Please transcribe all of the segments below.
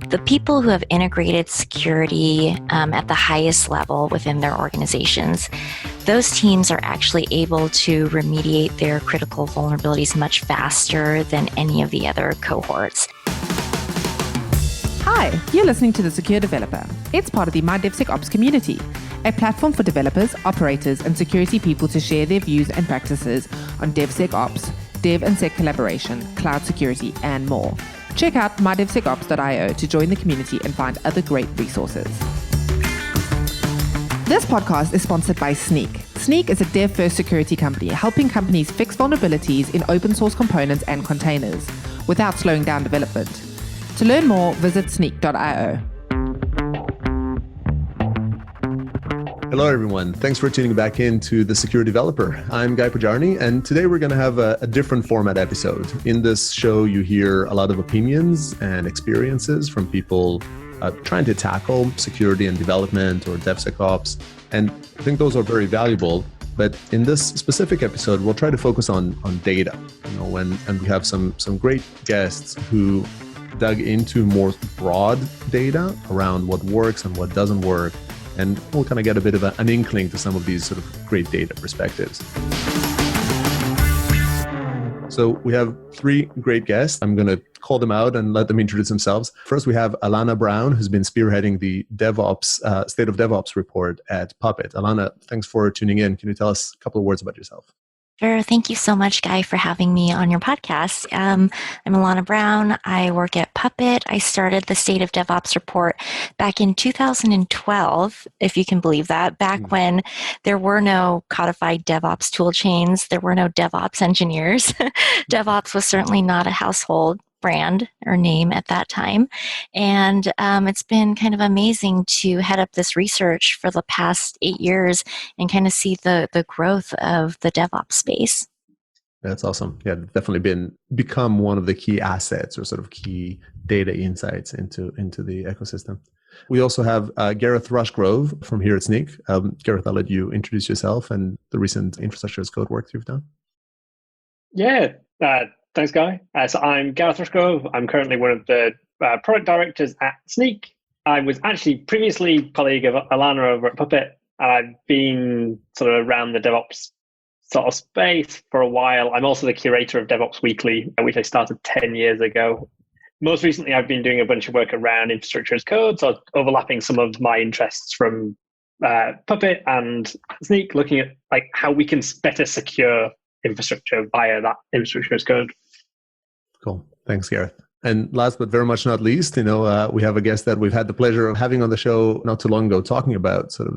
The people who have integrated security at the highest level within their organizations, those teams are actually able to remediate their critical vulnerabilities much faster than any of the other cohorts. Hi, you're listening to The Secure Developer. It's part of the DevSecOps community, a platform for developers, operators, and security people to share their views and practices on DevSecOps, Dev and Sec collaboration, cloud security, and more. Check out mydevsecops.io to join the community and find other great resources. This podcast is sponsored by Snyk. Snyk is a dev-first security company helping companies fix vulnerabilities in open source components and containers without slowing down development. To learn more, visit snyk.io. Hello, everyone. Thanks for tuning back in to The Secure Developer. I'm Guy Podjarny, and today we're going to have a different format episode. In this show, you hear a lot of opinions and experiences from people trying to tackle security and development or DevSecOps, and I think those are very valuable. But in this specific episode, we'll try to focus on data, and we have some great guests who dug into more broad data around what works and what doesn't work. And we'll kind of get a bit of an inkling to some of these sort of great data perspectives. So we have three great guests. I'm going to call them out and let them introduce themselves. First, we have Alanna Brown, who's been spearheading the DevOps State of DevOps Report at Puppet. Alanna, thanks for tuning in. Can you tell us a couple of words about yourself? Sure. Thank you so much, Guy, for having me on your podcast. I'm Alanna Brown. I work at Puppet. I started the State of DevOps Report back in 2012, if you can believe that, back when there were no codified DevOps tool chains. There were no DevOps engineers. DevOps was certainly not a household brand or name at that time. And it's been kind of amazing to head up this research for the past 8 years and kind of see the growth of the DevOps space. That's awesome. Yeah, definitely become one of the key assets or sort of key data insights into the ecosystem. We also have Gareth Rushgrove from here at Snyk. Gareth, I'll let you introduce yourself and the recent infrastructure as code work you've done. Yeah, thanks, Guy. So I'm Gareth Rushgrove. I'm currently one of the product directors at Snyk. I was actually previously a colleague of Alanna over at Puppet, and I've been sort of around the DevOps sort of space for a while. I'm also the curator of Devops Weekly, which I started 10 years ago. Most recently, I've been doing a bunch of work around infrastructure as code, so overlapping some of my interests from Puppet and Snyk, looking at like how we can better secure infrastructure via that infrastructure as code. Cool. Thanks, Gareth. And last but very much not least, we have a guest that we've had the pleasure of having on the show not too long ago, talking about sort of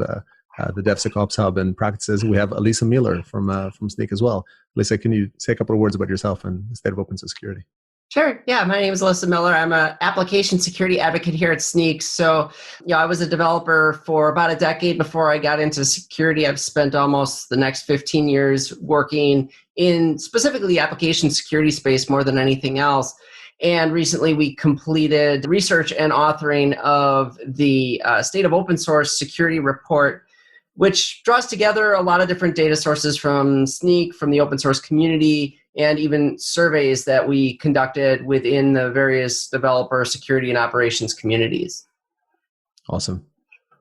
the DevSecOps hub and practices. We have Alyssa Miller from Snyk as well. Alyssa, can you say a couple of words about yourself and the state of open source security? Sure. Yeah, my name is Alyssa Miller. I'm an application security advocate here at Snyk. So, I was a developer for about a decade before I got into security. I've spent almost the next 15 years working in specifically the application security space more than anything else. And recently we completed research and authoring of the State of Open Source Security Report, which draws together a lot of different data sources from Snyk, from the open source community, and even surveys that we conducted within the various developer security and operations communities. Awesome.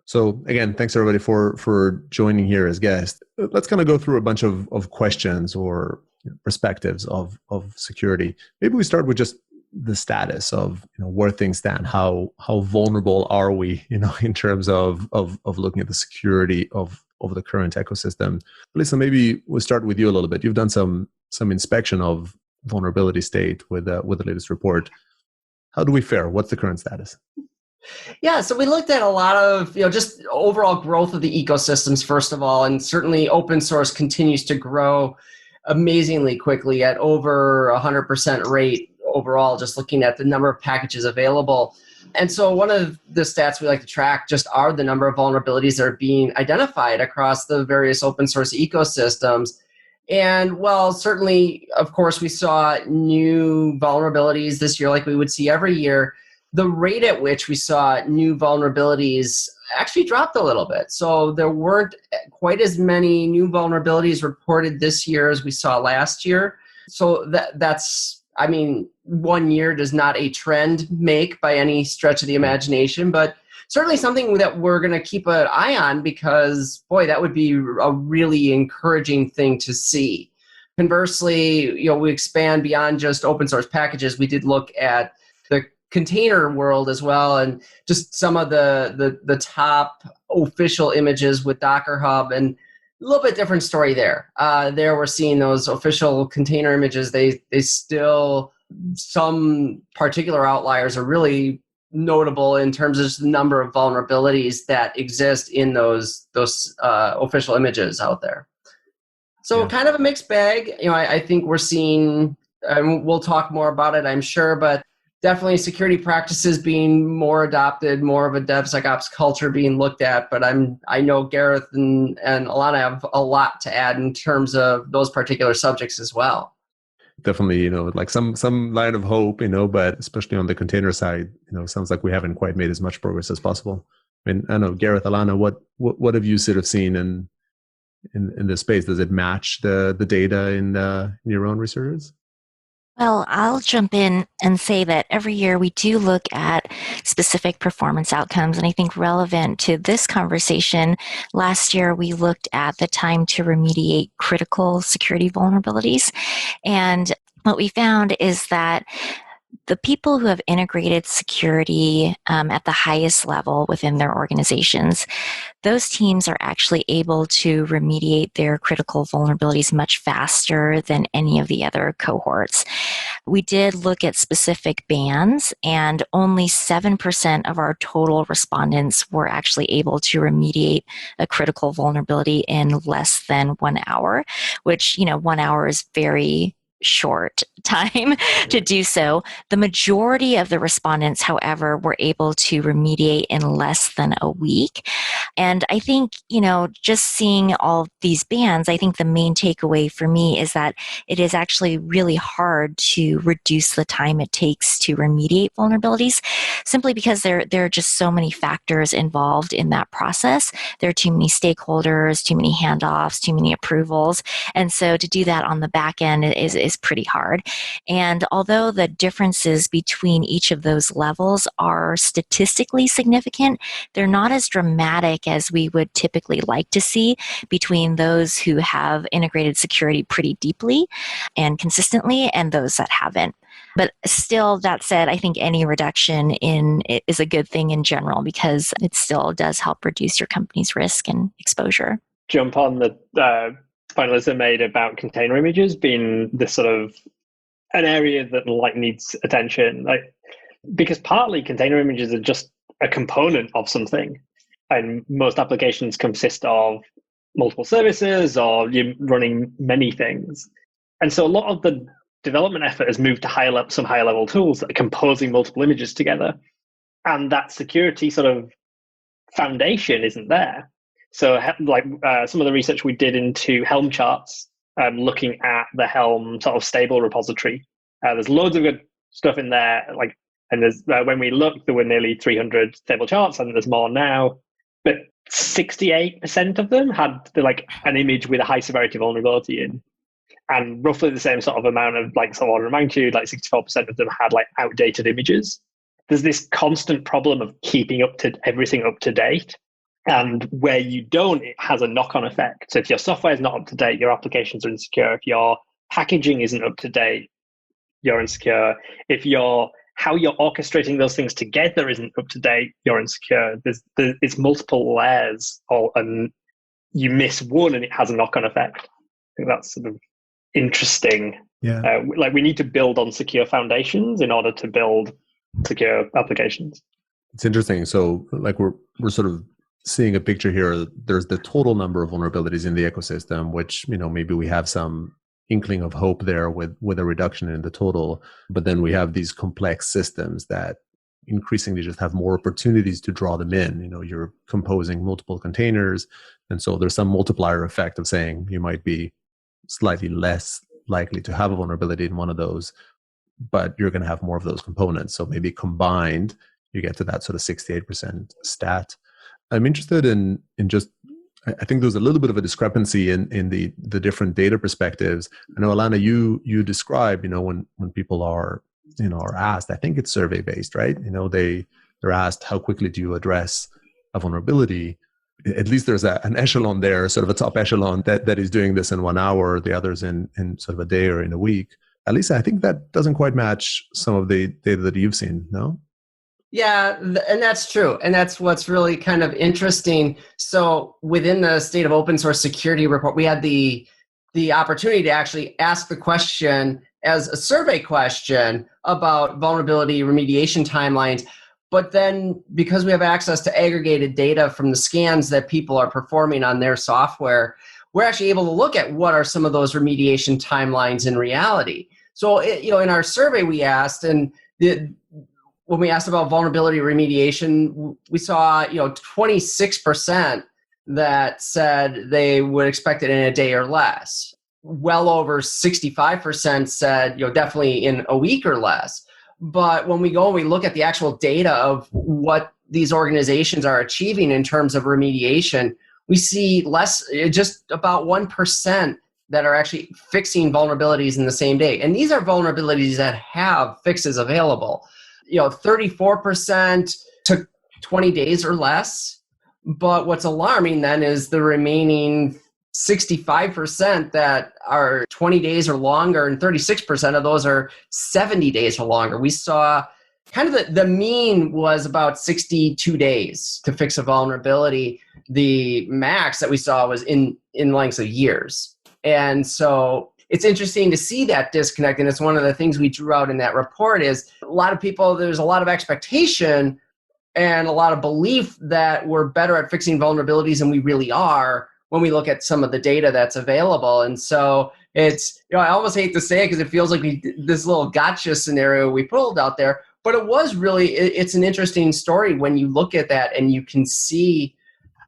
So again, thanks everybody for joining here as guests. Let's kind of go through a bunch of questions or perspectives of security. Maybe we start with just the status of where things stand. How vulnerable are we, in terms of looking at the security of the current ecosystem. Alyssa, maybe we'll start with you a little bit. You've done some inspection of vulnerability state with the latest report. How do we fare? What's the current status? Yeah, so we looked at a lot of, just overall growth of the ecosystems, first of all, and certainly open source continues to grow amazingly quickly at over 100% rate overall, just looking at the number of packages available. And so one of the stats we like to track just are the number of vulnerabilities that are being identified across the various open source ecosystems. And while certainly, of course, we saw new vulnerabilities this year like we would see every year, the rate at which we saw new vulnerabilities actually dropped a little bit. So there weren't quite as many new vulnerabilities reported this year as we saw last year. So that's I mean, 1 year does not a trend make by any stretch of the imagination, but certainly something that we're going to keep an eye on because, boy, that would be a really encouraging thing to see. Conversely, we expand beyond just open source packages. We did look at the container world as well, and just some of the top official images with Docker Hub, and a little bit different story there. There we're seeing those official container images. They still, some particular outliers are really notable in terms of the number of vulnerabilities that exist in those official images out there. So kind of a mixed bag. I think we're seeing, and we'll talk more about it, I'm sure, but definitely security practices being more adopted, more of a DevSecOps culture being looked at. But I know Gareth and Alanna have a lot to add in terms of those particular subjects as well. Definitely, like some line of hope, but especially on the container side, sounds like we haven't quite made as much progress as possible. I mean, I don't know, Gareth, Alanna, what have you sort of seen in this space? Does it match the data in your own research? Well, I'll jump in and say that every year we do look at specific performance outcomes. And I think relevant to this conversation, last year we looked at the time to remediate critical security vulnerabilities. And what we found is that the people who have integrated security at the highest level within their organizations, those teams are actually able to remediate their critical vulnerabilities much faster than any of the other cohorts. We did look at specific bands, and only 7% of our total respondents were actually able to remediate a critical vulnerability in less than 1 hour, which, 1 hour is very short time to do so. The majority of the respondents, however, were able to remediate in less than a week. And I think, just seeing all these bands, I think the main takeaway for me is that it is actually really hard to reduce the time it takes to remediate vulnerabilities, simply because there are just so many factors involved in that process. There are too many stakeholders, too many handoffs, too many approvals. And so to do that on the back end is pretty hard. And although the differences between each of those levels are statistically significant, they're not as dramatic as we would typically like to see between those who have integrated security pretty deeply and consistently and those that haven't. But still, that said, I think any reduction in it is a good thing in general because it still does help reduce your company's risk and exposure. Jump on the point Alyssa made about container images being this sort of an area that needs attention, because partly container images are just a component of something, and most applications consist of multiple services or you're running many things, and so a lot of the development effort has moved to some higher level tools that are composing multiple images together, and that security sort of foundation isn't there. So some of the research we did into Helm charts, looking at the Helm sort of stable repository, there's loads of good stuff in there. And there's when we looked, there were nearly 300 stable charts, and there's more now. But 68% of them had an image with a high severity vulnerability in, and roughly the same sort of amount of some order of magnitude, 64% of them had outdated images. There's this constant problem of keeping everything up to date. And where you don't, it has a knock-on effect. So if your software is not up to date, your applications are insecure. If your packaging isn't up to date, you're insecure. If how you're orchestrating those things together isn't up to date, you're insecure. It's multiple layers, and you miss one, and it has a knock-on effect. I think that's sort of interesting. Yeah. We need to build on secure foundations in order to build secure applications. It's interesting. So, we're sort of seeing a picture here. There's the total number of vulnerabilities in the ecosystem, which, maybe we have some inkling of hope there with a reduction in the total. But then we have these complex systems that increasingly just have more opportunities to draw them in. You're composing multiple containers. And so there's some multiplier effect of saying you might be slightly less likely to have a vulnerability in one of those, but you're going to have more of those components. So maybe combined, you get to that sort of 68% stat. I'm interested in just I think there's a little bit of a discrepancy in the different data perspectives. I know, Alanna, you describe, when people are asked, I think it's survey based, right? They're asked, how quickly do you address a vulnerability? At least there's an echelon there, sort of a top echelon that is doing this in 1 hour, the others in sort of a day or in a week. Alyssa, I think that doesn't quite match some of the data that you've seen, no? Yeah, and that's true. And that's what's really kind of interesting. So within the State of Open Source Security Report, we had the opportunity to actually ask the question as a survey question about vulnerability remediation timelines. But then because we have access to aggregated data from the scans that people are performing on their software, we're actually able to look at what are some of those remediation timelines in reality. So, in our survey we asked, and when we asked about vulnerability remediation, we saw, 26% that said they would expect it in a day or less. Well over 65% said, definitely in a week or less. But when we go and we look at the actual data of what these organizations are achieving in terms of remediation, we see just about 1% that are actually fixing vulnerabilities in the same day. And these are vulnerabilities that have fixes available. 34% took 20 days or less. But what's alarming then is the remaining 65% that are 20 days or longer, and 36% of those are 70 days or longer. We saw kind of the mean was about 62 days to fix a vulnerability. The max that we saw was in lengths of years. And so it's interesting to see that disconnect. And it's one of the things we drew out in that report is a lot of people, there's a lot of expectation and a lot of belief that we're better at fixing vulnerabilities than we really are when we look at some of the data that's available. And so it's, I almost hate to say it because it feels like this little gotcha scenario we pulled out there, but it was really, it's an interesting story when you look at that and you can see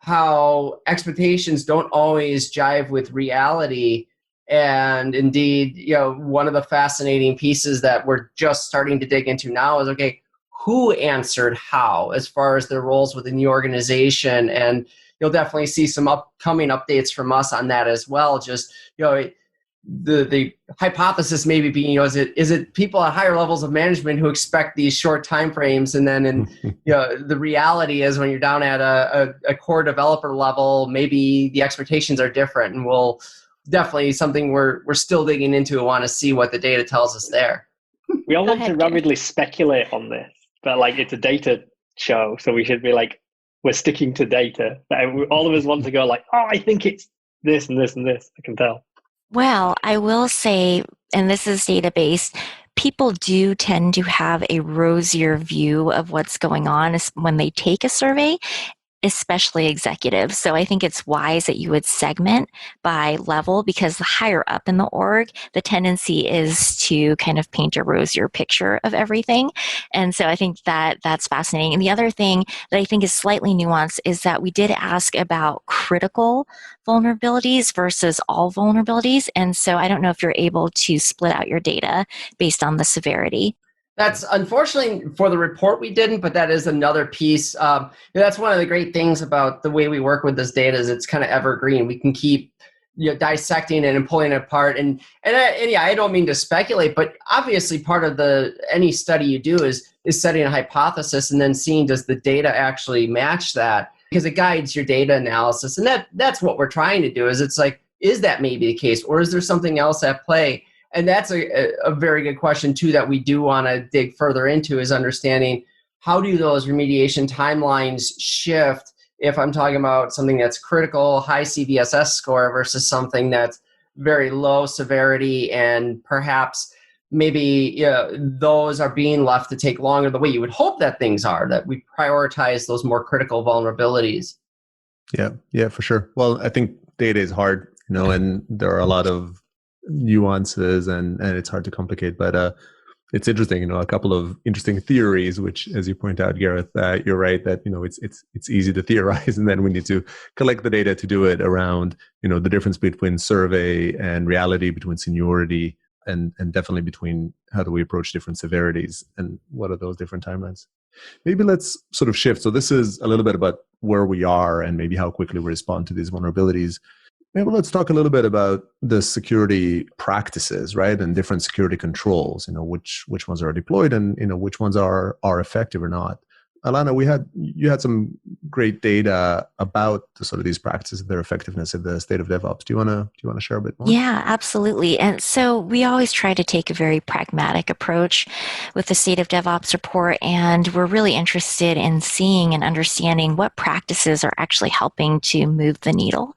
how expectations don't always jive with reality. And indeed, one of the fascinating pieces that we're just starting to dig into now is, okay, who answered how as far as their roles within the organization? And you'll definitely see some upcoming updates from us on that as well. Just, the hypothesis maybe being, is it people at higher levels of management who expect these short timeframes, and then the reality is when you're down at a core developer level, maybe the expectations are different, and we'll definitely something we're still digging into and want to see what the data tells us there. We all want to rapidly speculate on this, but it's a data show, so we should be we're sticking to data. All of us want to go I think it's this and this and this. I can tell. Well, I will say, and this is data-based, people do tend to have a rosier view of what's going on when they take a survey, especially executives. So I think it's wise that you would segment by level, because the higher up in the org, the tendency is to kind of paint a rosier picture of everything. And so I think that's fascinating. And the other thing that I think is slightly nuanced is that we did ask about critical vulnerabilities versus all vulnerabilities. And so I don't know if you're able to split out your data based on the severity. That's unfortunately for the report we didn't, but that is another piece. That's one of the great things about the way we work with this data is it's kind of evergreen. We can keep dissecting it and pulling it apart. And yeah, I don't mean to speculate, but obviously part of any study you do is setting a hypothesis and then seeing does the data actually match that, because it guides your data analysis. And that's what we're trying to do. Is is that maybe the case, or is there something else at play? And that's a very good question, too, that we do want to dig further into, is understanding how do those remediation timelines shift if I'm talking about something that's critical, high CVSS score versus something that's very low severity, and perhaps maybe those are being left to take longer the way you would hope that things are, that we prioritize those more critical vulnerabilities. Yeah, for sure. Well, I think data is hard, and there are a lot of nuances and it's hard to complicate, but it's interesting, a couple of interesting theories, which, as you point out, Gareth, you're right that it's easy to theorize, and then we need to collect the data to do it around the difference between survey and reality, between seniority and definitely between how do we approach different severities and what are those different timelines. Maybe let's sort of shift. So this is a little bit about where we are and maybe how quickly we respond to these vulnerabilities. Maybe let's talk a little bit about the security practices, right? And different security controls, which ones are deployed and, which ones are effective or not. Alanna, you had some great data about the sort of these practices and their effectiveness at the State of DevOps. Do you want to share a bit more? Yeah, absolutely. And so we always try to take a very pragmatic approach with the State of DevOps report, and we're really interested in seeing and understanding what practices are actually helping to move the needle.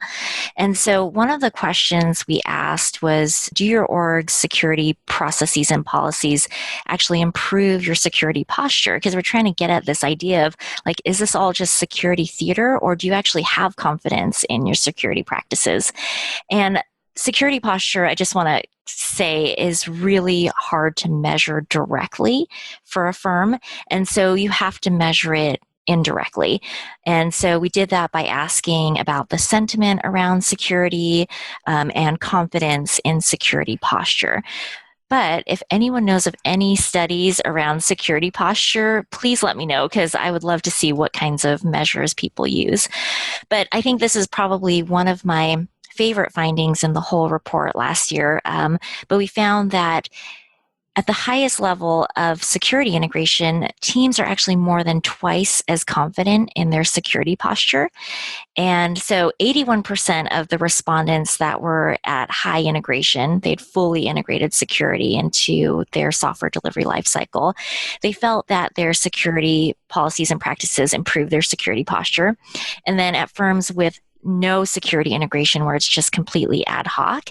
And so one of the questions we asked was, do your org's security processes and policies actually improve your security posture? Because we're trying to get at this idea of, like, is this all just security theater, or do you actually have confidence in your security practices? And security posture, I just want to say, is really hard to measure directly for a firm. And so you have to measure it indirectly. And so we did that by asking about the sentiment around security and confidence in security posture. But if anyone knows of any studies around security posture, please let me know, because I would love to see what kinds of measures people use. But I think this is probably one of my favorite findings in the whole report last year. But we found that at the highest level of security integration, teams are actually more than twice as confident in their security posture. And so 81% of the respondents that were at high integration, they'd fully integrated security into their software delivery lifecycle. They felt that their security policies and practices improved their security posture. And then at firms with no security integration, where it's just completely ad hoc,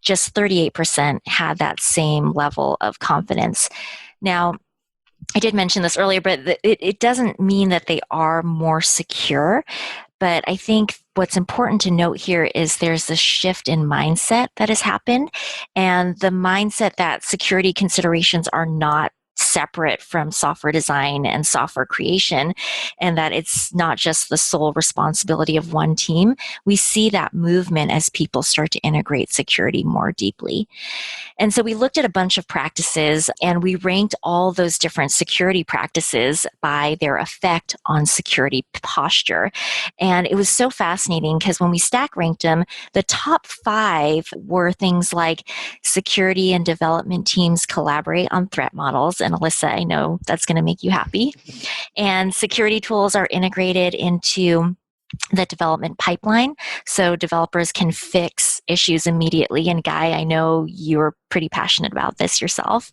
just 38% had that same level of confidence. Now, I did mention this earlier, but it doesn't mean that they are more secure. But I think what's important to note here is there's this shift in mindset that has happened, and the mindset that security considerations are not separate from software design and software creation, and that it's not just the sole responsibility of one team. We see that movement as people start to integrate security more deeply. And so we looked at a bunch of practices, and we ranked all those different security practices by their effect on security posture. And it was so fascinating because when we stack ranked them, the top 5 were things like security and development teams collaborate on threat models. And Alyssa, I know that's going to make you happy. And security tools are integrated into the development pipeline, so developers can fix issues immediately. And Guy, I know you're pretty passionate about this yourself.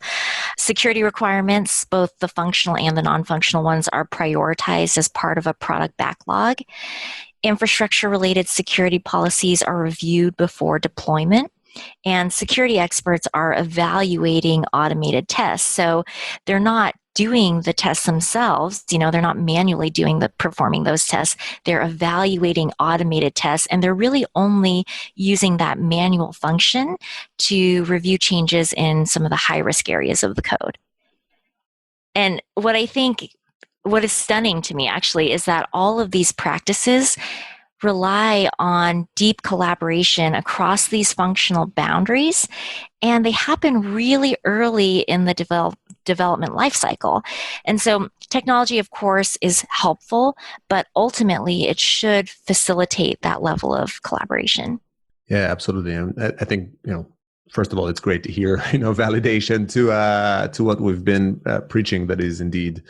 Security requirements, both the functional and the non-functional ones, are prioritized as part of a product backlog. Infrastructure-related security policies are reviewed before deployment. And security experts are evaluating automated tests. So they're not doing the tests themselves, they're not manually performing those tests. They're evaluating automated tests, and they're really only using that manual function to review changes in some of the high-risk areas of the code. And what is stunning to me actually is that all of these practices rely on deep collaboration across these functional boundaries, and they happen really early in the development lifecycle. And so technology, of course, is helpful, but ultimately it should facilitate that level of collaboration. Yeah, absolutely. And I think, first of all, it's great to hear, validation to what we've been preaching, that is indeed,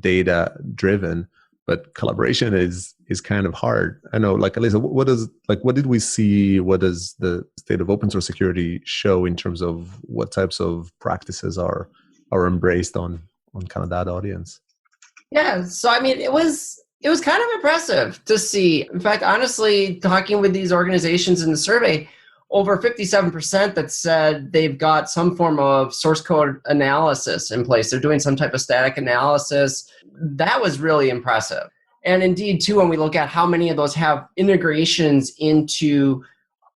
data driven. But collaboration is kind of hard. I know, like, Alyssa, what did we see? What does the state of open source security show in terms of what types of practices are embraced on kind of that audience? Yeah, so I mean, it was kind of impressive to see. In fact, honestly, talking with these organizations in the survey, over 57% that said they've got some form of source code analysis in place. They're doing some type of static analysis. That was really impressive. And indeed, too, when we look at how many of those have integrations into,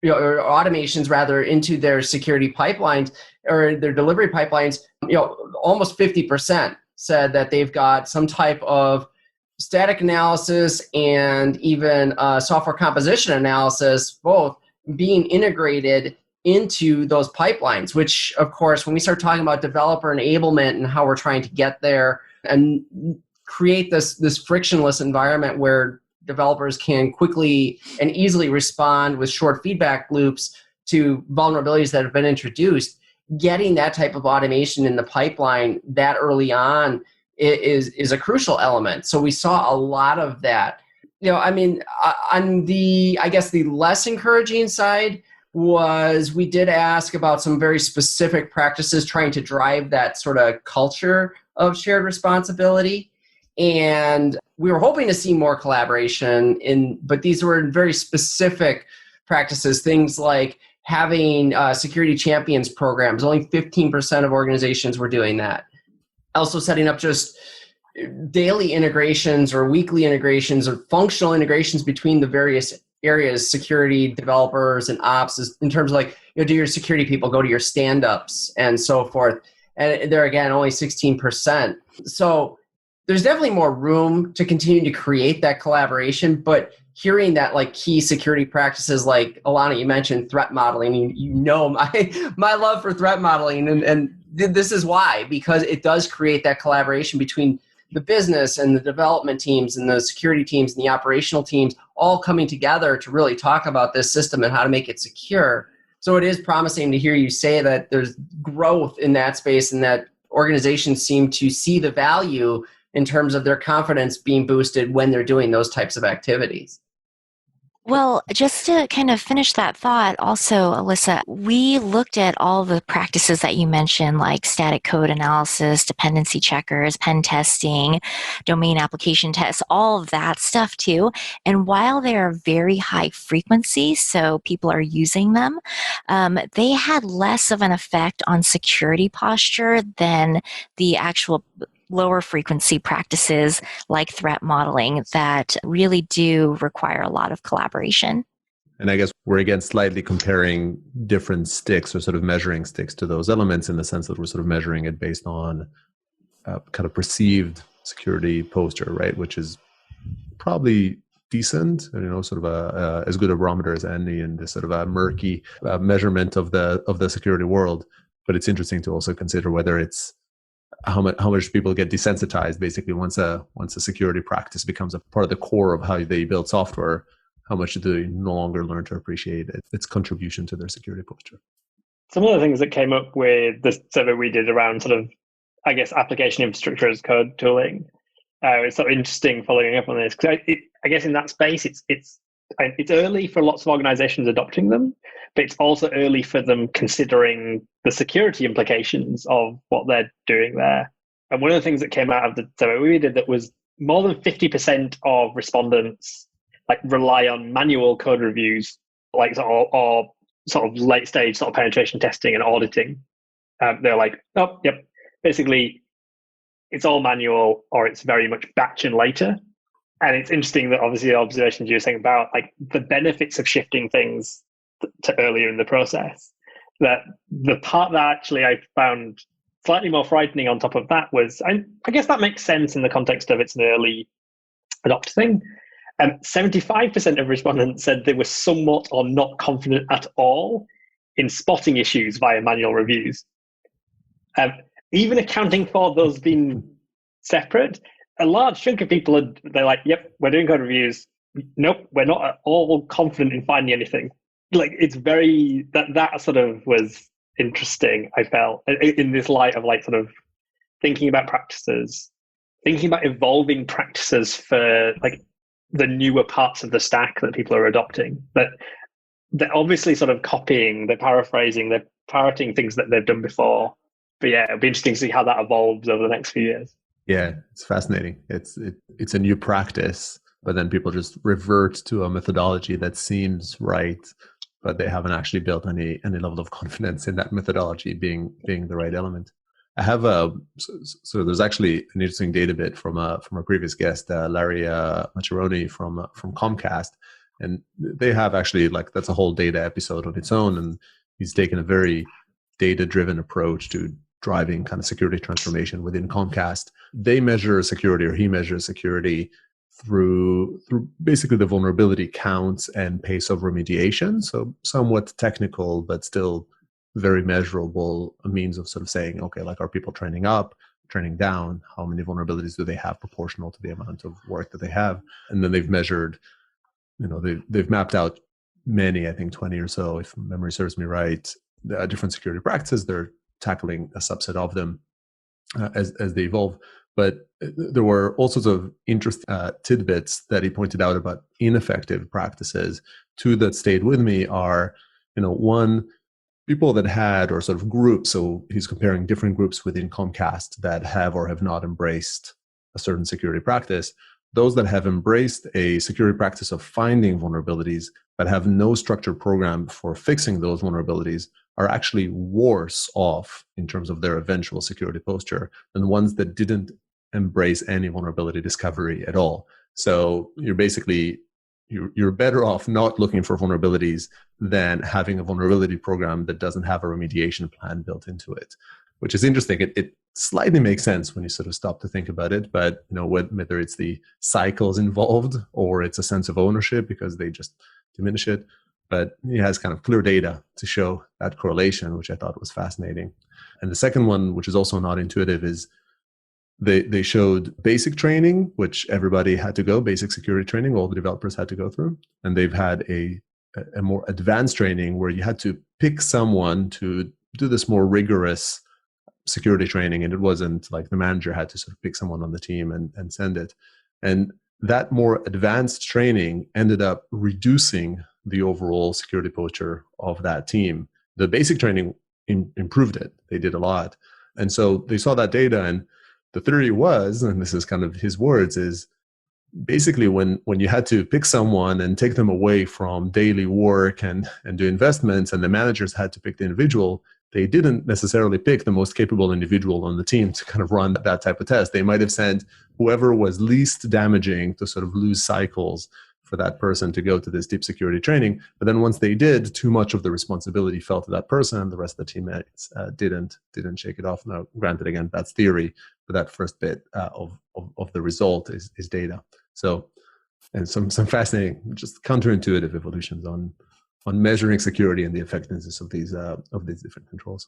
or automations rather, into their security pipelines or their delivery pipelines, almost 50% said that they've got some type of static analysis and even software composition analysis, both being integrated into those pipelines, which, of course, when we start talking about developer enablement and how we're trying to get there, and create this frictionless environment where developers can quickly and easily respond with short feedback loops to vulnerabilities that have been introduced. Getting that type of automation in the pipeline that early on is a crucial element. So we saw a lot of that. On the, I guess, the less encouraging side was we did ask about some very specific practices trying to drive that sort of culture of shared responsibility. And we were hoping to see more collaboration but these were very specific practices, things like having security champions programs. Only 15% of organizations were doing that. Also setting up just daily integrations or weekly integrations or functional integrations between the various areas, security, developers, and ops, in terms of do your security people go to your stand-ups and so forth. And there again, only 16%. So there's definitely more room to continue to create that collaboration, but hearing that key security practices, like Alanna, you mentioned threat modeling. You know my love for threat modeling, and this is why, because it does create that collaboration between the business and the development teams and the security teams and the operational teams all coming together to really talk about this system and how to make it secure. So it is promising to hear you say that there's growth in that space and that organizations seem to see the value in terms of their confidence being boosted when they're doing those types of activities. Well, just to kind of finish that thought, also, Alyssa, we looked at all the practices that you mentioned, like static code analysis, dependency checkers, pen testing, domain application tests, all of that stuff too. And while they are very high frequency, so people are using them, they had less of an effect on security posture than the actual lower frequency practices like threat modeling that really do require a lot of collaboration. And I guess we're again slightly comparing different sticks or sort of measuring sticks to those elements in the sense that we're sort of measuring it based on kind of perceived security posture, right? Which is probably decent, sort of as good a barometer as any in this sort of a murky measurement of the security world. But it's interesting to also consider whether it's how much people get desensitized basically once a security practice becomes a part of the core of how they build software. How much do they no longer learn to appreciate its contribution to their security posture? Some of the things that came up with the survey we did around sort of, I guess, application infrastructure as code tooling, it's sort of interesting following up on this, because I guess in that space it's early for lots of organizations adopting them, but it's also early for them considering the security implications of what they're doing there. And one of the things that came out of the survey we did that was more than 50% of respondents rely on manual code reviews, or sort of late stage sort of penetration testing and auditing. They're like, oh, yep, basically it's all manual or it's very much batch and later. And it's interesting that obviously the observations you're saying about the benefits of shifting things to earlier in the process, that the part that actually I found slightly more frightening on top of that was, I guess that makes sense in the context of it's an early adopt thing. 75% of respondents said they were somewhat or not confident at all in spotting issues via manual reviews. Even accounting for those being separate, a large chunk of people they're like, yep, we're doing code reviews. Nope, we're not at all confident in finding anything. It's very, that sort of was interesting, I felt, in this light of sort of thinking about practices, thinking about evolving practices for the newer parts of the stack that people are adopting. But they're obviously sort of copying, they're paraphrasing, they're parroting things that they've done before. But yeah, it'll be interesting to see how that evolves over the next few years. Yeah, it's fascinating. It's a new practice, but then people just revert to a methodology that seems right, but they haven't actually built any level of confidence in that methodology being the right element. I have so there's actually an interesting data bit from a previous guest, Larry Maccheroni from Comcast, and they have actually that's a whole data episode on its own, and he's taken a very data-driven approach to driving kind of security transformation within Comcast. They measure security, or he measures security through basically the vulnerability counts and pace of remediation. So somewhat technical, but still very measurable means of sort of saying, okay, are people trending up? training down? How many vulnerabilities do they have proportional to the amount of work that they have? And then they've measured, they've mapped out many, I think 20 or so, if memory serves me right, different security practices. They're tackling a subset of them as they evolve. But there were all sorts of interesting tidbits that he pointed out about ineffective practices. Two that stayed with me are, one, people that had, or sort of groups, so he's comparing different groups within Comcast that have or have not embraced a certain security practice. Those that have embraced a security practice of finding vulnerabilities but have no structured program for fixing those vulnerabilities are actually worse off in terms of their eventual security posture than ones that didn't embrace any vulnerability discovery at all. So you're basically, you're better off not looking for vulnerabilities than having a vulnerability program that doesn't have a remediation plan built into it, which is interesting. It slightly makes sense when you sort of stop to think about it, but whether it's the cycles involved or it's a sense of ownership because they just diminish it, but it has kind of clear data to show that correlation, which I thought was fascinating. And the second one, which is also not intuitive, is they showed basic training, which everybody had to go, basic security training, all the developers had to go through. And they've had a more advanced training where you had to pick someone to do this more rigorous security training. And it wasn't like the manager had to sort of pick someone on the team and send it. And that more advanced training ended up reducing the overall security posture of that team. The basic training improved it. They did a lot. And so they saw that data, and the theory was, and this is kind of his words, is basically when you had to pick someone and take them away from daily work and do investments, and the managers had to pick the individual, they didn't necessarily pick the most capable individual on the team to kind of run that type of test. They might have sent whoever was least damaging to sort of lose cycles for that person to go to this deep security training. But then once they did, too much of the responsibility fell to that person. The rest of the teammates didn't shake it off. Now, granted, again, that's theory, but that first bit of the result is data. So, and some fascinating, just counterintuitive evolutions on measuring security and the effectiveness of these different controls.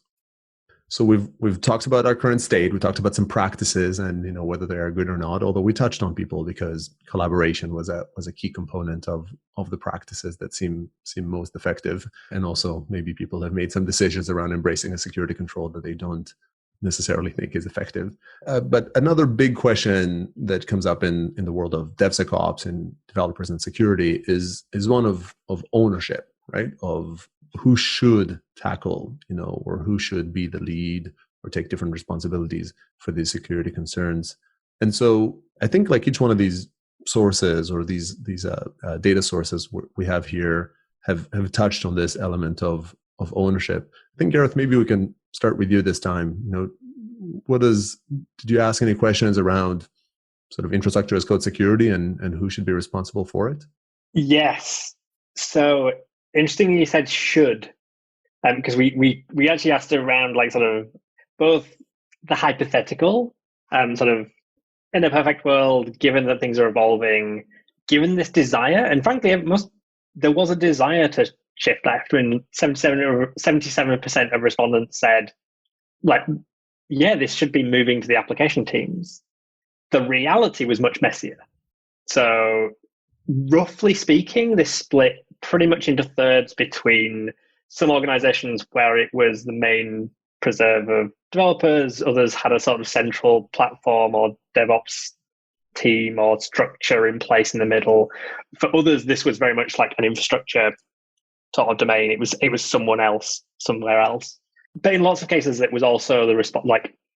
So we've talked about our current state. We talked about some practices and whether they are good or not. Although we touched on people because collaboration was a key component of the practices that seem most effective, and also maybe people have made some decisions around embracing a security control that they don't necessarily think is effective. But another big question that comes up in the world of DevSecOps and developers and security is one of ownership, right? Of who should tackle, or who should be the lead or take different responsibilities for these security concerns. And so I think like each one of these sources or these data sources we have here have touched on this element of ownership. I think, Gareth, maybe we can start with you this time. Did you ask any questions around sort of infrastructure as code security and who should be responsible for it? Yes. So interestingly, you said should, because we actually asked around like sort of both the hypothetical, sort of in a perfect world, given that things are evolving, given this desire, and frankly, there was a desire to shift left when 77% of respondents said, like, yeah, this should be moving to the application teams. The reality was much messier. So roughly speaking, this split pretty much into thirds between some organizations where it was the main preserve of developers, others had a sort of central platform or DevOps team or structure in place in the middle. For others, this was very much like an infrastructure sort of domain. It was someone else, somewhere else. But in lots of cases, it was also the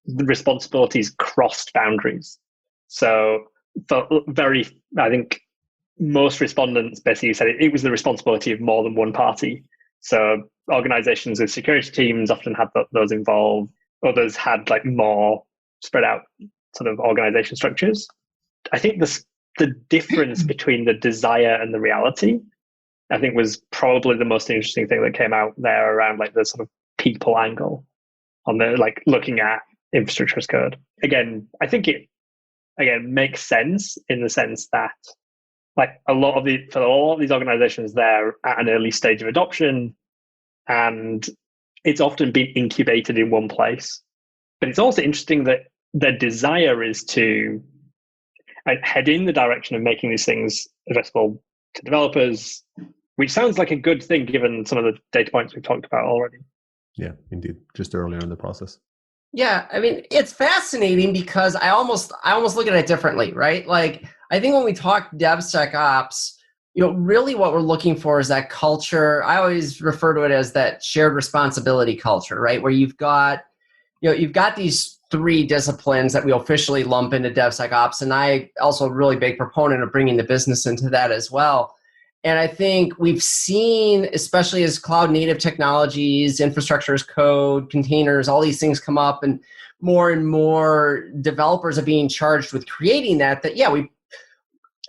responsibilities crossed boundaries. So for I think most respondents basically said it was the responsibility of more than one party. So organizations with security teams often had those involved. Others had like more spread out sort of organization structures. I think the difference between the desire and the reality, I think, was probably the most interesting thing that came out there around like the sort of people angle on the like looking at infrastructure as code. Again, I think it makes sense in the sense that like for a lot of these organizations, they're at an early stage of adoption and it's often been incubated in one place. But it's also interesting that the desire is to head in the direction of making these things addressable to developers, which sounds like a good thing given some of the data points we've talked about already. Yeah, indeed. Just earlier in the process. Yeah, I mean, it's fascinating because I almost look at it differently, right? Like, I think when we talk DevSecOps, really what we're looking for is that culture. I always refer to it as that shared responsibility culture, right? Where you've got these three disciplines that we officially lump into DevSecOps, and I also a really big proponent of bringing the business into that as well. And I think we've seen, especially as cloud native technologies, infrastructure as code, containers, all these things come up, and more developers are being charged with creating that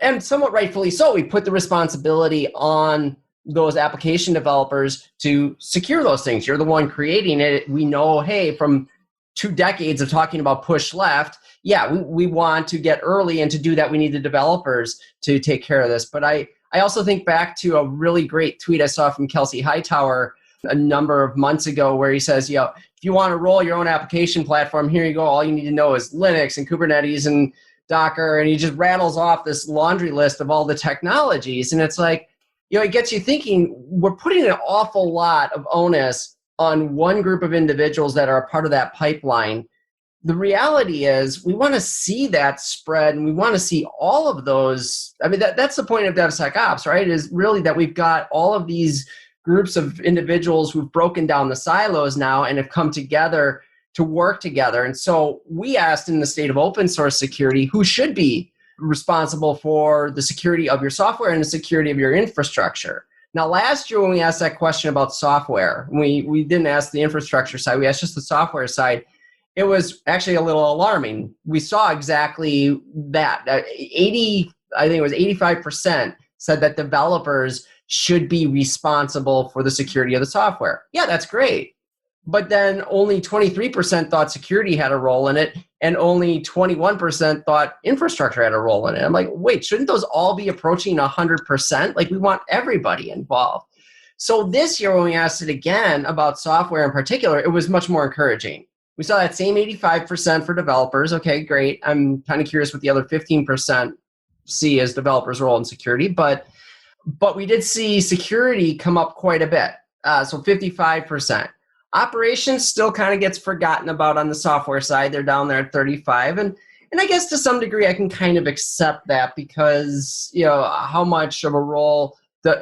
and somewhat rightfully so, we put the responsibility on those application developers to secure those things. You're the one creating it. We know, hey, from 2 decades of talking about push left, we want to get early, and to do that, we need the developers to take care of this. But I also think back to a really great tweet I saw from Kelsey Hightower a number of months ago where he says, if you want to roll your own application platform, here you go. All you need to know is Linux and Kubernetes and Docker. And he just rattles off this laundry list of all the technologies. And it's like, it gets you thinking, we're putting an awful lot of onus on one group of individuals that are a part of that pipeline. The reality is we want to see that spread, and we want to see all of those. I mean, that's the point of DevSecOps, right? Is really that we've got all of these groups of individuals who've broken down the silos now and have come together to work together. And so we asked in the state of open source security, who should be responsible for the security of your software and the security of your infrastructure? Now, last year when we asked that question about software, we didn't ask the infrastructure side, we asked just the software side. It was actually a little alarming. We saw exactly that. I think it was 85% said that developers should be responsible for the security of the software. Yeah, that's great. But then only 23% thought security had a role in it, and only 21% thought infrastructure had a role in it. I'm like, wait, shouldn't those all be approaching 100%? Like, we want everybody involved. So this year when we asked it again about software in particular, it was much more encouraging. We saw that same 85% for developers. Okay, great. I'm kind of curious what the other 15% see as developers' role in security. But we did see security come up quite a bit. So 55%. Operations still kind of gets forgotten about on the software side. They're down there at 35%. And I guess to some degree I can kind of accept that because, how much of a role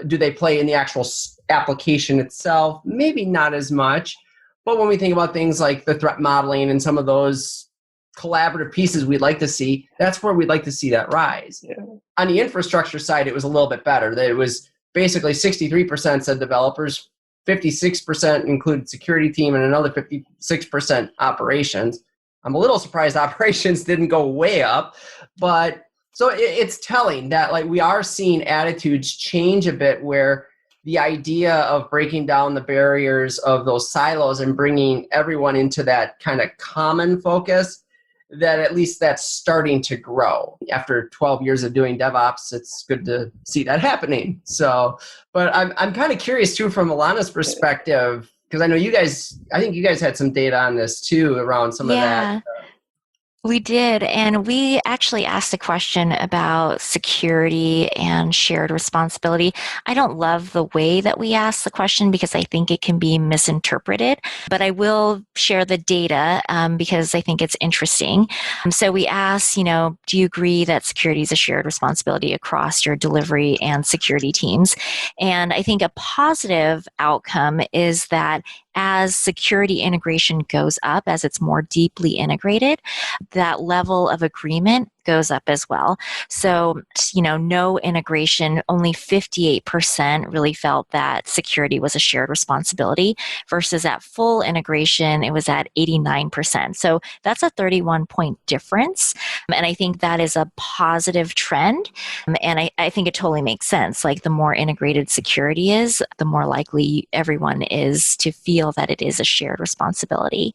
do they play in the actual application itself? Maybe not as much. But when we think about things like the threat modeling and some of those collaborative pieces we'd like to see, that's where we'd like to see that rise. Yeah. On the infrastructure side, it was a little bit better. It was basically 63% said developers, 56% included security team, and another 56% operations. I'm a little surprised operations didn't go way up, but so it's telling that we are seeing attitudes change a bit where the idea of breaking down the barriers of those silos and bringing everyone into that kind of common focus, that at least that's starting to grow. After 12 years of doing DevOps, it's good to see that happening. So, but I'm kind of curious too from Alanna's perspective, because I know I think you guys had some data on this too around some of that. We did, and we actually asked a question about security and shared responsibility. I don't love the way that we asked the question because I think it can be misinterpreted, but I will share the data because I think it's interesting. So we asked, do you agree that security is a shared responsibility across your delivery and security teams? And I think a positive outcome is that as security integration goes up, as it's more deeply integrated, that level of agreement goes up as well. So, no integration, only 58% really felt that security was a shared responsibility versus at full integration, it was at 89%. So that's a 31-point difference. And I think that is a positive trend. And I think it totally makes sense. The more integrated security is, the more likely everyone is to feel that it is a shared responsibility.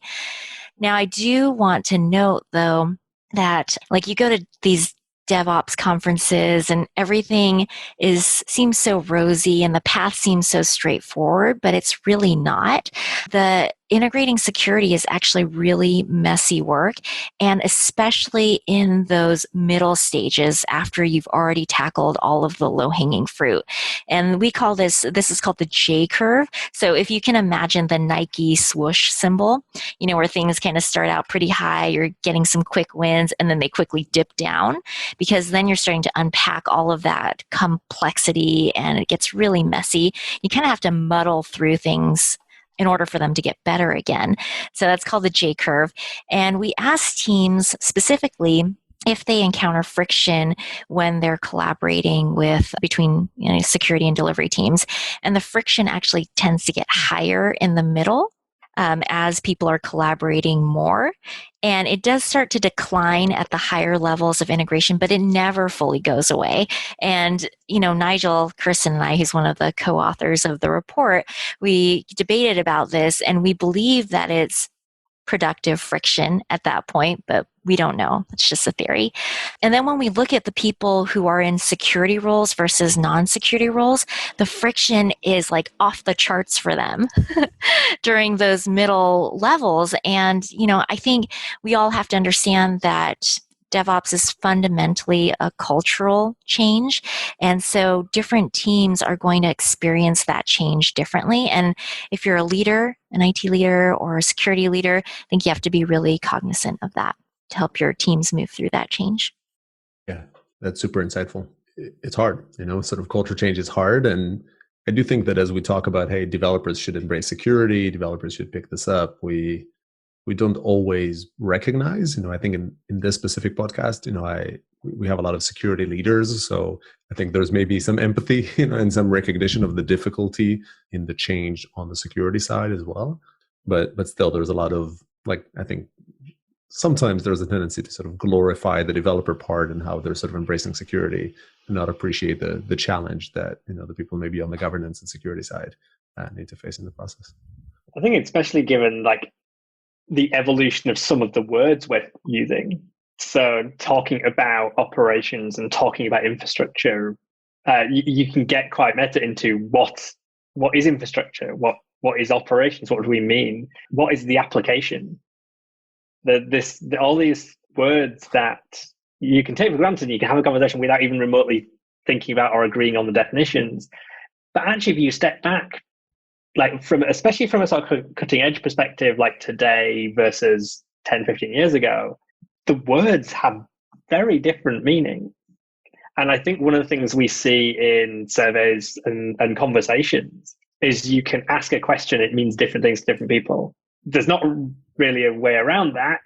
Now, I do want to note, though, that you go to these DevOps conferences and everything seems so rosy and the path seems so straightforward, but it's really not. The integrating security is actually really messy work, and especially in those middle stages after you've already tackled all of the low-hanging fruit. And we call this is called the J curve. So if you can imagine the Nike swoosh symbol, where things kind of start out pretty high, you're getting some quick wins, and then they quickly dip down, because then you're starting to unpack all of that complexity and it gets really messy. You kind of have to muddle through things in order for them to get better again. So that's called the J curve. And we ask teams specifically if they encounter friction when they're collaborating between security and delivery teams. And the friction actually tends to get higher in the middle as people are collaborating more. And it does start to decline at the higher levels of integration, but it never fully goes away. And, Nigel Kirsten and I, who's one of the co-authors of the report, we debated about this, and we believe that it's productive friction at that point, but we don't know. It's just a theory. And then when we look at the people who are in security roles versus non-security roles, the friction is like off the charts for them during those middle levels. And, I think we all have to understand that DevOps is fundamentally a cultural change. And so different teams are going to experience that change differently. And if you're a leader, an IT leader or a security leader, I think you have to be really cognizant of that to help your teams move through that change. Yeah, that's super insightful. It's hard, sort of culture change is hard. And I do think that as we talk about, hey, developers should embrace security, developers should pick this up, we don't always recognize, I think in this specific podcast, we have a lot of security leaders. So I think there's maybe some empathy, and some recognition of the difficulty in the change on the security side as well. But still, there's a lot of, I think sometimes there's a tendency to sort of glorify the developer part and how they're sort of embracing security and not appreciate the challenge that, the people maybe on the governance and security side need to face in the process. I think especially given the evolution of some of the words we're using. So talking about operations and talking about infrastructure, you can get quite meta into what is infrastructure, what is operations, what do we mean, what is the application. All these words that you can take for granted, you can have a conversation without even remotely thinking about or agreeing on the definitions. But actually, if you step back, especially from a sort of cutting edge perspective, like today versus 10, 15 years ago, the words have very different meaning. And I think one of the things we see in surveys and conversations is you can ask a question, it means different things to different people. There's not really a way around that.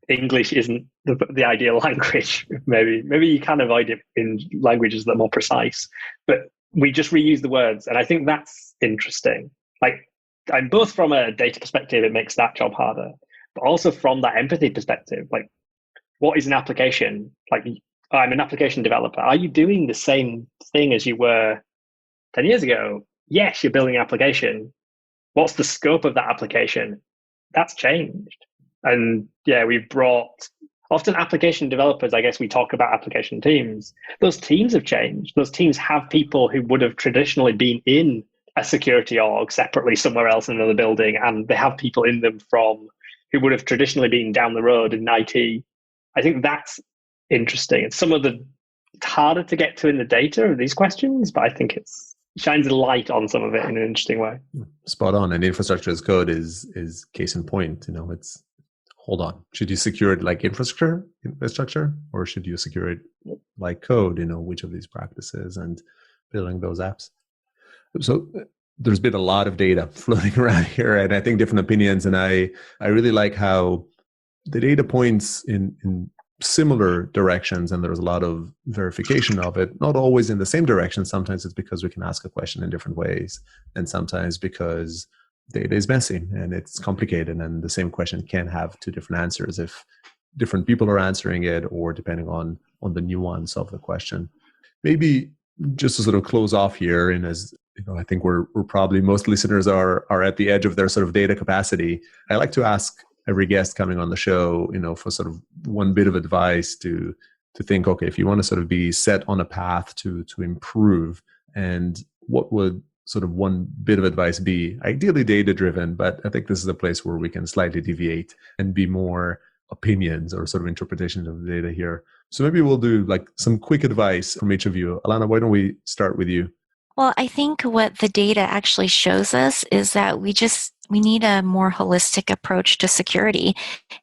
English isn't the ideal language. Maybe you can avoid it in languages that are more precise, but we just reuse the words. And I think that's interesting. I'm both from a data perspective, it makes that job harder, but also from that empathy perspective, what is an application? I'm an application developer. Are you doing the same thing as you were 10 years ago? Yes, you're building an application. What's the scope of that application? That's changed. And yeah, we've brought often application developers, I guess we talk about application teams. Those teams have changed. Those teams have people who would have traditionally been in a security org separately somewhere else in another building, and they have people in them who would have traditionally been down the road in IT. I think that's interesting. It's it's harder to get to in the data of these questions, but I think it shines a light on some of it in an interesting way. Spot on. And infrastructure as code is case in point. It's hold on. Should you secure it like infrastructure, or should you secure it like code? Which of these practices and building those apps. So there's been a lot of data floating around here, and I think different opinions. And I really like how the data points in similar directions, and there's a lot of verification of it, not always in the same direction. Sometimes it's because we can ask a question in different ways, and sometimes because data is messy and it's complicated, and the same question can have two different answers if different people are answering it, or depending on the nuance of the question. Maybe just to sort of close off here, and as I think we're probably most listeners are at the edge of their sort of data capacity, I like to ask every guest coming on the show, for sort of one bit of advice to think, okay, if you want to sort of be set on a path to improve, and what would sort of one bit of advice be ideally data-driven, but I think this is a place where we can slightly deviate and be more opinions or sort of interpretations of the data here. So maybe we'll do like some quick advice from each of you. Alanna, why don't we start with you? Well, I think what the data actually shows us is that we need a more holistic approach to security.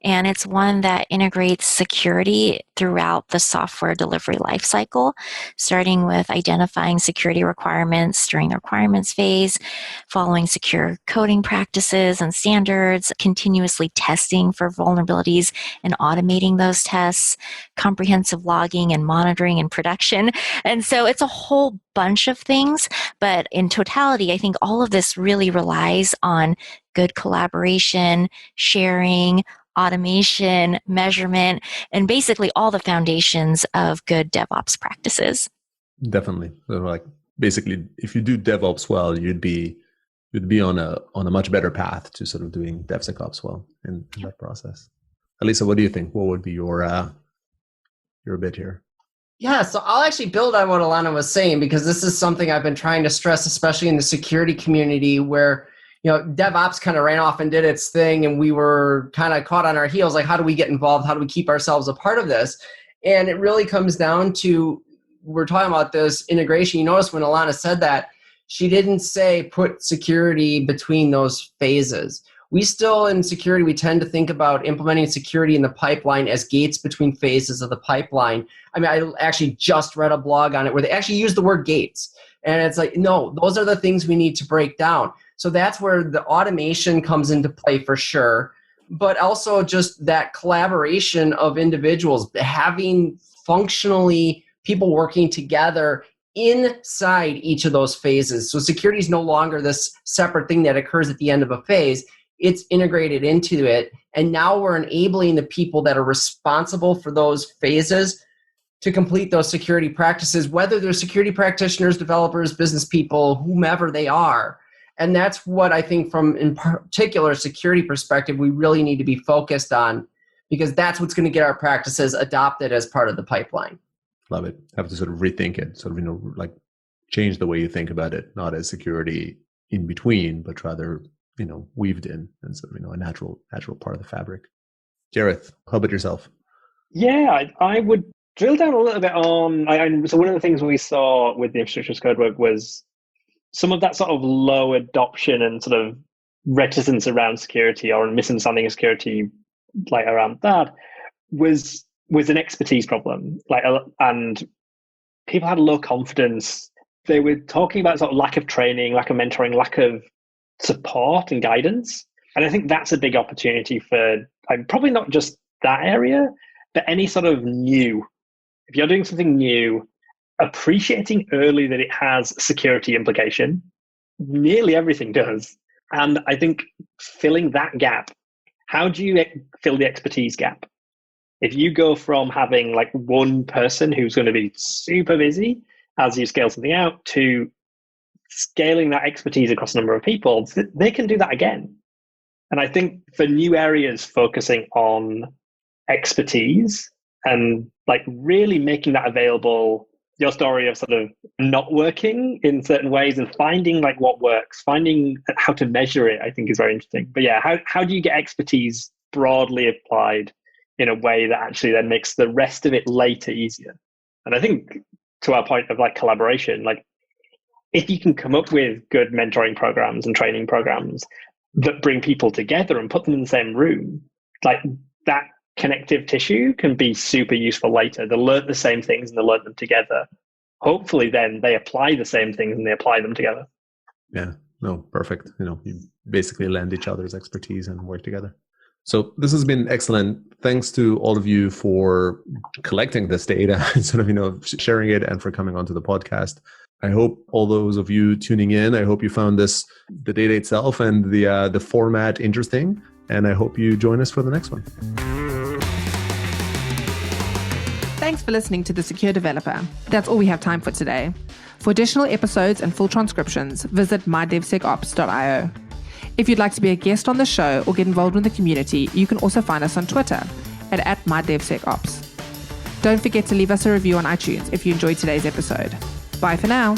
And it's one that integrates security throughout the software delivery lifecycle, starting with identifying security requirements during the requirements phase, following secure coding practices and standards, continuously testing for vulnerabilities and automating those tests, comprehensive logging and monitoring in production. And so it's a whole bunch of things, but in totality, I think all of this really relies on good collaboration, sharing, automation, measurement, and basically all the foundations of good DevOps practices. Definitely. So like basically, if you do DevOps well, you'd be on a much better path to sort of doing DevSecOps well in that process. Alyssa, what do you think? What would be your bit here? Yeah, so I'll actually build on what Alanna was saying, because this is something I've been trying to stress, especially in the security community, where DevOps kind of ran off and did its thing, and we were kind of caught on our heels. Like, how do we get involved? How do we keep ourselves a part of this? And it really comes down to, we're talking about this integration. You notice when Alanna said that, she didn't say put security between those phases. We still, in security, we tend to think about implementing security in the pipeline as gates between phases of the pipeline. I mean, I actually just read a blog on it where they actually use the word gates. And it's like, no, those are the things we need to break down. So that's where the automation comes into play for sure. But also just that collaboration of individuals, having functionally people working together inside each of those phases. So security is no longer this separate thing that occurs at the end of a phase. It's integrated into it. And now we're enabling the people that are responsible for those phases to complete those security practices, whether they're security practitioners, developers, business people, whomever they are. And that's what I think from, in particular, security perspective, we really need to be focused on, because that's what's going to get our practices adopted as part of the pipeline. Love it. Have to sort of rethink it, sort of, like change the way you think about it, not as security in between, but rather, weaved in and sort of, a natural part of the fabric. Gareth, how about yourself? Yeah, I would drill down a little bit on, so one of the things we saw with the infrastructure as code work was some of that sort of low adoption and sort of reticence around security, or a misunderstanding of security, like around that, was an expertise problem. And people had low confidence. They were talking about sort of lack of training, lack of mentoring, lack of support and guidance. And I think that's a big opportunity for, probably not just that area, but any sort of new. If you're doing something new, appreciating early that it has security implication. Nearly everything does. And I think filling that gap, how do you fill the expertise gap? If you go from having like one person who's going to be super busy as you scale something out to scaling that expertise across a number of people, they can do that again. And I think for new areas, focusing on expertise and like really making that available, your story of sort of not working in certain ways and finding like what works, finding how to measure it, I think is very interesting. But yeah, how do you get expertise broadly applied in a way that actually then makes the rest of it later easier? And I think to our point of like collaboration, like if you can come up with good mentoring programs and training programs that bring people together and put them in the same room, like that connective tissue can be super useful later. They learn the same things and they learn them together. Hopefully then they apply the same things and they apply them together. Yeah, no, perfect. You basically lend each other's expertise and work together. So this has been excellent. Thanks to all of you for collecting this data and sort of, sharing it, and for coming onto the podcast. I hope all those of you tuning in, I hope you found the data itself and the format interesting. And I hope you join us for the next one. Thanks for listening to The Secure Developer. That's all we have time for today. For additional episodes and full transcriptions, visit mydevsecops.io. If you'd like to be a guest on the show or get involved in the community, you can also find us on Twitter at @mydevsecops. Don't forget to leave us a review on iTunes if you enjoyed today's episode. Bye for now.